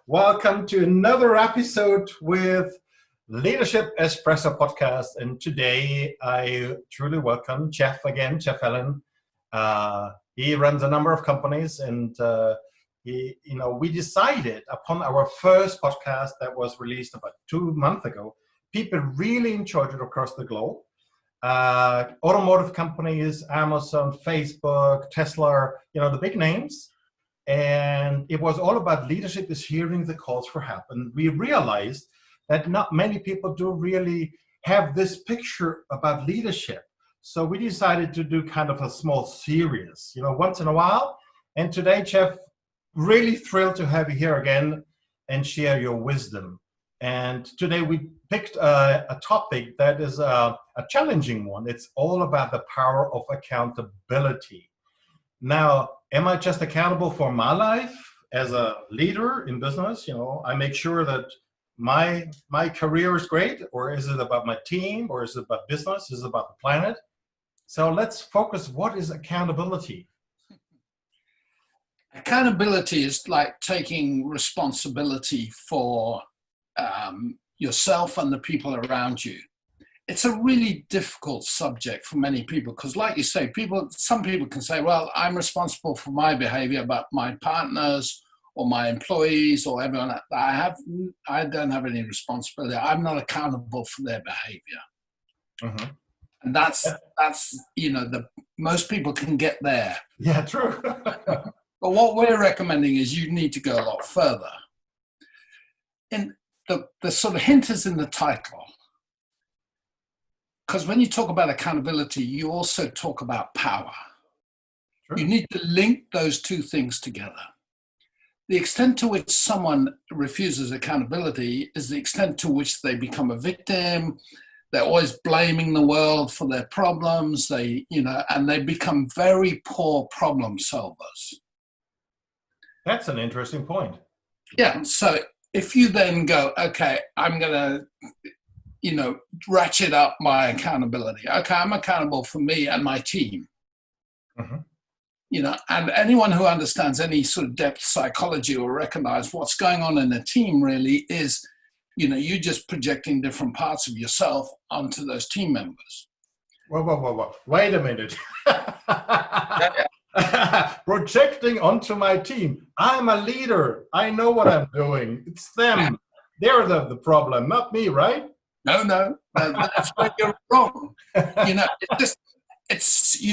Welcome to another episode with Leadership Espresso Podcast. And today I truly welcome Jeff again, Jeff Allen. He runs a number of companies, and we decided upon our first podcast that was released about 2 months ago. People really enjoyed it across the globe. Automotive companies, Amazon, Facebook, Tesla, the big names. And it was all about leadership is hearing the calls for help. And we realized that not many people do really have this picture about leadership. So we decided to do kind of a small series, once in a while. And today, Jeff, really thrilled to have you here again and share your wisdom. And today we picked a topic that is a challenging one. It's all about the power of accountability. Now, am I just accountable for my life as a leader in business? I make sure that my career is great, or is it about my team, or is it about business? Is it about the planet? So let's focus. What is accountability? Accountability is like taking responsibility for yourself and the people around you. It's a really difficult subject for many people because, like you say, some people can say, well, I'm responsible for my behavior, but my partners or my employees or everyone, I don't have any responsibility. I'm not accountable for their behavior. Mm-hmm. And that's most people can get there. Yeah, true. But what we're recommending is you need to go a lot further. And the sort of hint is in the title. Because when you talk about accountability, you also talk about power. Sure. You need to link those two things together. The extent to which someone refuses accountability is the extent to which they become a victim. They're always blaming the world for their problems. And they become very poor problem solvers. That's an interesting point. Yeah. So if you then go, okay, I'm going to, ratchet up my accountability. Okay, I'm accountable for me and my team. Mm-hmm. And anyone who understands any sort of depth psychology will recognize what's going on in a team really is, you're just projecting different parts of yourself onto those team members. Whoa. Wait a minute. Projecting onto my team. I'm a leader. I know what I'm doing. It's them. They're the problem, not me, right? No, that's where you're wrong. You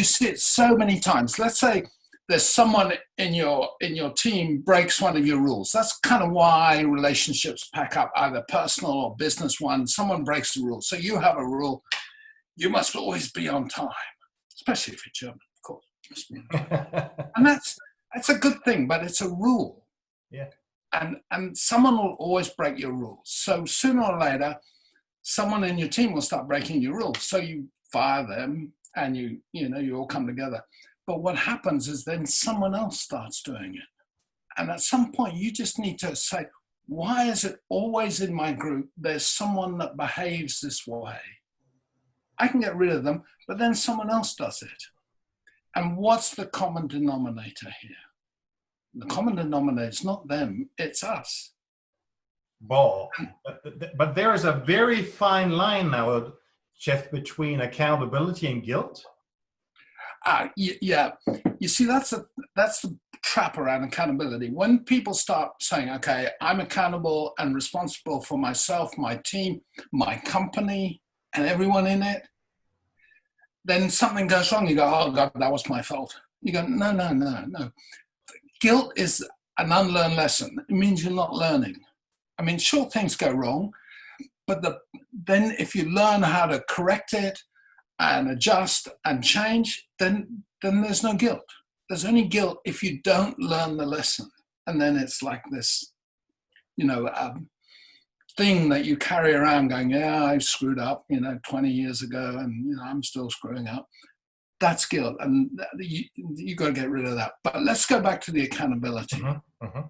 see it so many times. Let's say there's someone in your team breaks one of your rules. That's kind of why relationships pack up, either personal or business ones. Someone breaks the rule. So you have a rule. You must always be on time, especially if you're German, of course. You must be on time. And that's a good thing, but it's a rule. Yeah. And someone will always break your rules. So sooner or later, someone in your team will start breaking your rules. So you fire them and you all come together. But what happens is then someone else starts doing it. And at some point you just need to say, why is it always in my group there's someone that behaves this way? I can get rid of them, but then someone else does it. And what's the common denominator here? The common denominator is not them, it's us. Ball. But there is a very fine line now, Jeff, between accountability and guilt. Yeah. You see, that's the trap around accountability. When people start saying, okay, I'm accountable and responsible for myself, my team, my company, and everyone in it, then something goes wrong. You go, oh God, that was my fault. You go, no. Guilt is an unlearned lesson. It means you're not learning. I mean, sure, things go wrong, but then if you learn how to correct it and adjust and change, then there's no guilt. There's only guilt if you don't learn the lesson. And then it's like this, thing that you carry around going, yeah, I screwed up, 20 years ago, and, I'm still screwing up. That's guilt, and you got to get rid of that. But let's go back to the accountability. Mm-hmm. Mm-hmm.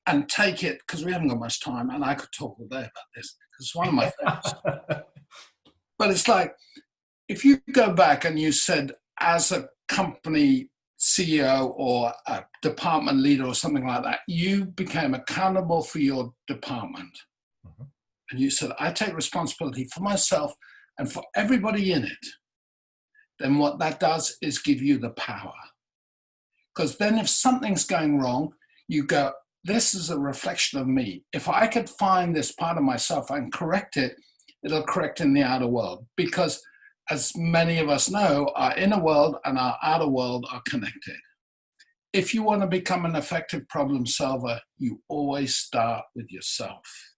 And take it, because we haven't got much time, and I could talk all day about this, because it's one of my favorites. But it's like, if you go back and you said, as a company CEO or a department leader or something like that, you became accountable for your department. Mm-hmm. And you said, I take responsibility for myself and for everybody in it. Then what that does is give you the power. Because then if something's going wrong, you go, this is a reflection of me. If I could find this part of myself and correct it, it'll correct in the outer world. Because as many of us know, our inner world and our outer world are connected. If you want to become an effective problem solver, you always start with yourself.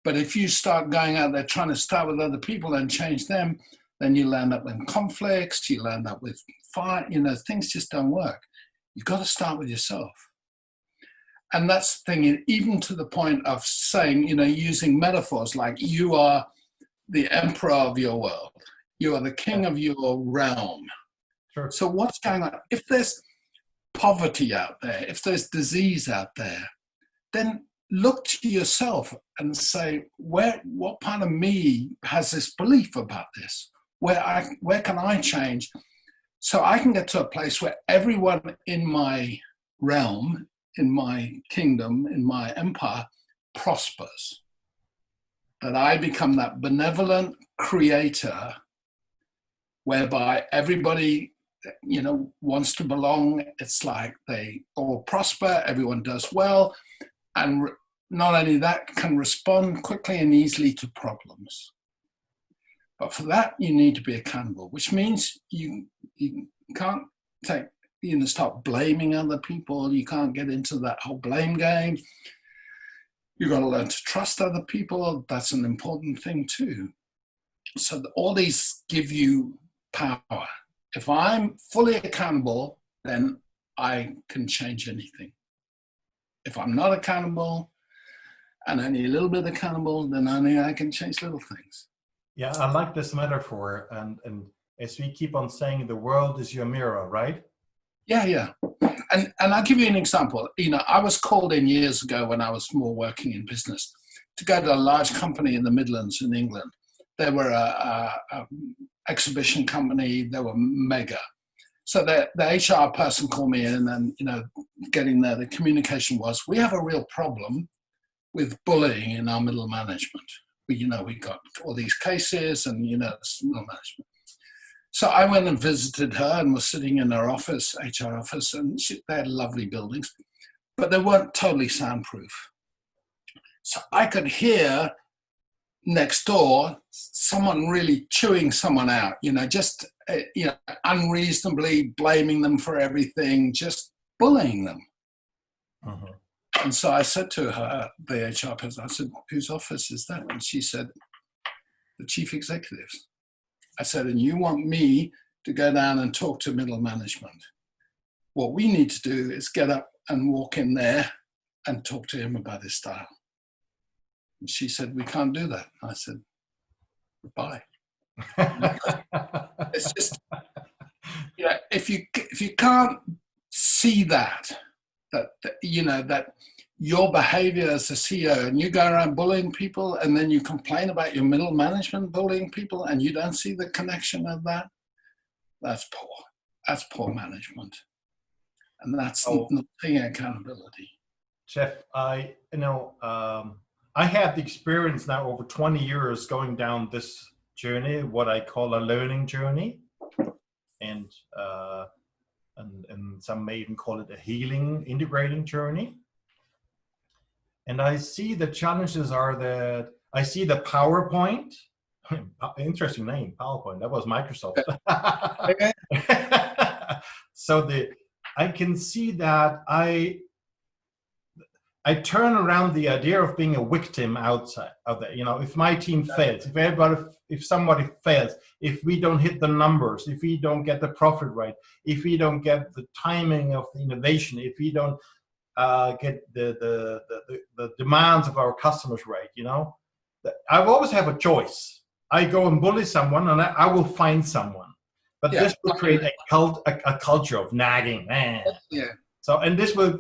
But if you start going out there trying to start with other people and change them, then you'll end up in conflicts, you'll end up with fire, things just don't work. You've got to start with yourself. And that's the thing, even to the point of saying, using metaphors like you are the emperor of your world. You are the king of your realm. Sure. So what's going on? If there's poverty out there, if there's disease out there, then look to yourself and say, what part of me has this belief about this? Where can I change so I can get to a place where everyone in my realm, in my kingdom, in my empire, prospers. That I become that benevolent creator whereby everybody, wants to belong. It's like they all prosper, everyone does well, and not only that, can respond quickly and easily to problems. But for that, you need to be accountable, which means you can't start blaming other people. You can't get into that whole blame game. You've got to learn to trust other people. That's an important thing too. So all these give you power. If I'm fully accountable, then I can change anything. If I'm not accountable and only a little bit accountable, then only I can change little things. Yeah, I like this metaphor. And as we keep on saying, the world is your mirror, right? Yeah. And I'll give you an example. I was called in years ago when I was more working in business to go to a large company in the Midlands in England. They were a exhibition company. They were mega. So the HR person called me in and, getting there, the communication was, we have a real problem with bullying in our middle management. We got all these cases and, it's middle management. So I went and visited her and was sitting in her office, HR office, and they had lovely buildings, but they weren't totally soundproof. So I could hear next door someone really chewing someone out, unreasonably blaming them for everything, just bullying them. Uh-huh. And so I said to her, the HR person, I said, whose office is that? And she said, the chief executive's. I said, and you want me to go down and talk to middle management? What we need to do is get up and walk in there and talk to him about his style. And she said, we can't do that. I said, goodbye. It's just, if you can't see that your behavior as a CEO and you go around bullying people and then you complain about your middle management bullying people and you don't see the connection of that, that's poor. That's poor management. And that's not taking accountability. Jeff, I had the experience now over 20 years going down this journey, what I call a learning journey. And some may even call it a healing, integrating journey. And I see the challenges are that I see the PowerPoint. Interesting name, PowerPoint. That was Microsoft. Okay. So I can see that I turn around the idea of being a victim outside of that. If my team fails, if somebody fails, if we don't hit the numbers, if we don't get the profit right, if we don't get the timing of the innovation, if we don't get the demands of our customers right, I always have a choice. I go and bully someone, and I will find someone. But this will create a culture of nagging, man. Yeah. So, and this will,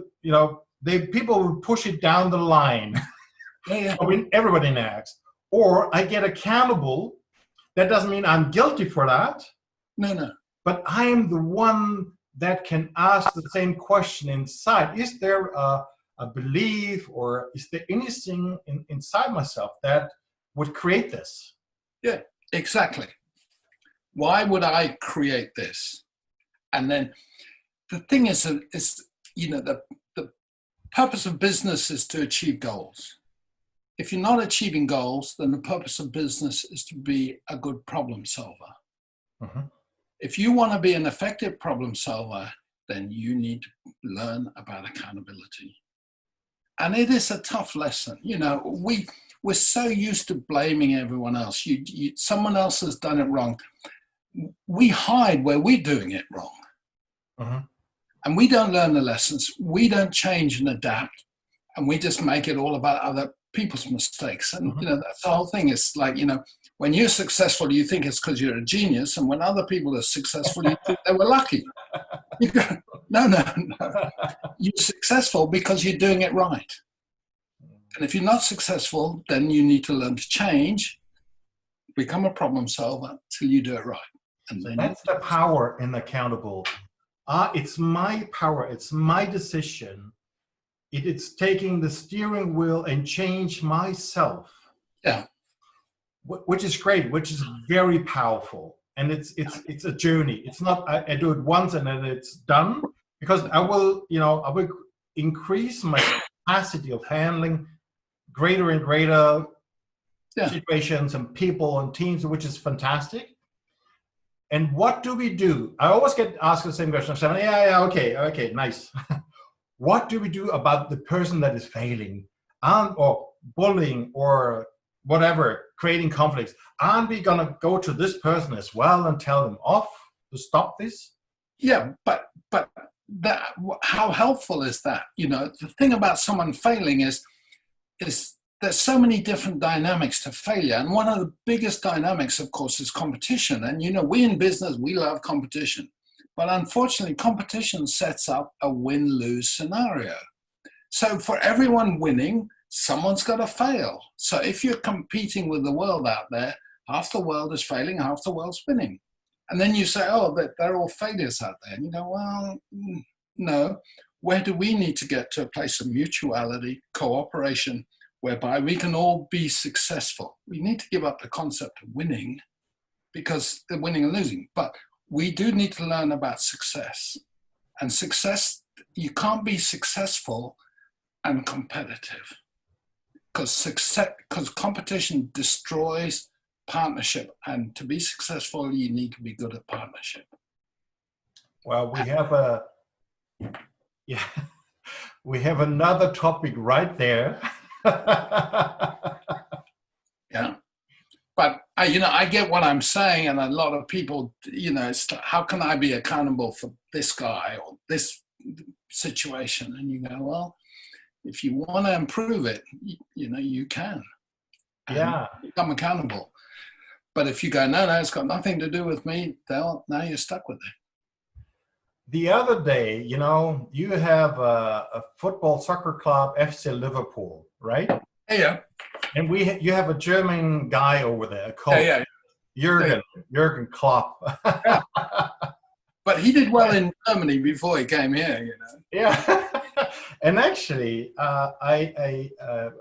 people will push it down the line. Yeah. I mean, everybody nags. Or I get accountable. That doesn't mean I'm guilty for that. No. But I am the one that can ask the same question inside. Is there a belief, or is there anything inside myself that would create this? Yeah, exactly. Why would I create this? And then the thing is the purpose of business is to achieve goals. If you're not achieving goals, then the purpose of business is to be a good problem solver. Mm-hmm. If you want to be an effective problem solver, then you need to learn about accountability. And it is a tough lesson. We're so used to blaming everyone else. Someone else has done it wrong. We hide where we're doing it wrong. Mm-hmm. And we don't learn the lessons. We don't change and adapt. And we just make it all about other people's mistakes. And, Mm-hmm. that's the whole thing. It's like, when you're successful, you think it's because you're a genius. And when other people are successful, you think they were lucky. You go, no. You're successful because you're doing it right. And if you're not successful, then you need to learn to change, become a problem solver till you do it right. And then that's the power in accountable. It's my power. It's my decision. It's taking the steering wheel and change myself. Yeah. Which is great, which is very powerful. And it's a journey. It's not, I do it once and then it's done, because I will increase my capacity of handling greater and greater situations and people and teams, which is fantastic. And what do we do? I always get asked the same question. Okay, nice. What do we do about the person that is failing, or bullying, or whatever, creating conflicts? Aren't we gonna go to this person as well and tell them off to stop this? Yeah, but how helpful is that? The thing about someone failing is there's so many different dynamics to failure. And one of the biggest dynamics, of course, is competition. And, we in business, we love competition. But unfortunately, competition sets up a win-lose scenario. So for everyone winning, someone's got to fail. So if you're competing with the world out there, half the world is failing, half the world's winning. And then you say, they're all failures out there. And you go, well, no. Where do we need to get to a place of mutuality, cooperation, whereby we can all be successful? We need to give up the concept of winning, because they're winning and losing. But we do need to learn about success. And success, you can't be successful and competitive, because competition destroys partnership. And to be successful, you need to be good at partnership. Well, we have another topic right there. Yeah. But I get what I'm saying, and a lot of people, it's how can I be accountable for this guy or this situation? And you go, well, if you want to improve it, you can. And become accountable. But if you go, no, it's got nothing to do with me, now you're stuck with it. The other day, you have a football soccer club, FC Liverpool, right? Yeah. And you have a German guy over there called Jürgen Klopp. Yeah. But he did well in Germany before he came here, Yeah. And actually, I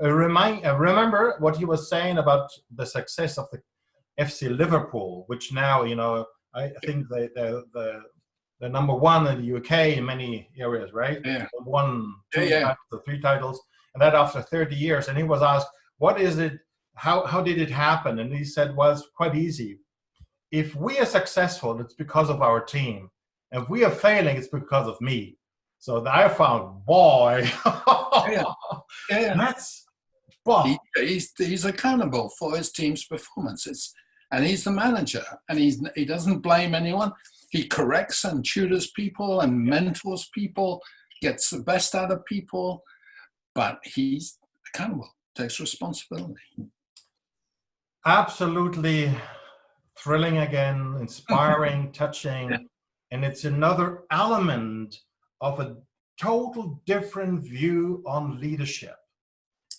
remember what he was saying about the success of the FC Liverpool, which now, I think they're number one in the UK in many areas, right? Yeah. Won 3 titles, and that after 30 years. And he was asked, what is it? How did it happen? And he said, well, it's quite easy. If we are successful, it's because of our team. And if we are failing, it's because of me. So I found, boy, that's, wow. He's accountable for his team's performances, and he's the manager, and he doesn't blame anyone. He corrects and tutors people and mentors people, gets the best out of people, but he's accountable, takes responsibility. Absolutely thrilling again, inspiring, touching. And it's another element of a total different view on leadership.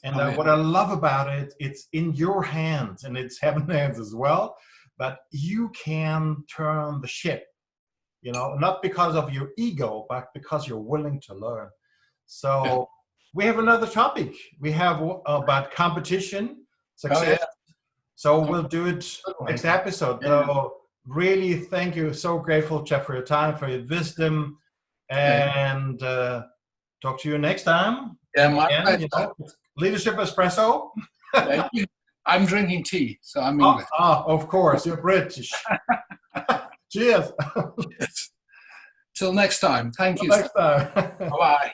And what I love about it, it's in your hands, and it's heaven's hands as well, but you can turn the ship. not because of your ego, but because you're willing to learn. So we have another topic. We have about competition, success. So we'll do it next episode. So really, thank you. So grateful, Jeff, for your time, for your wisdom, and talk to you next time. Yeah, my pleasure. Leadership Espresso. Thank you. I'm drinking tea, so I'm English. Of course, you're British. Cheers. Till next time. Thank you. Next time. Bye-bye.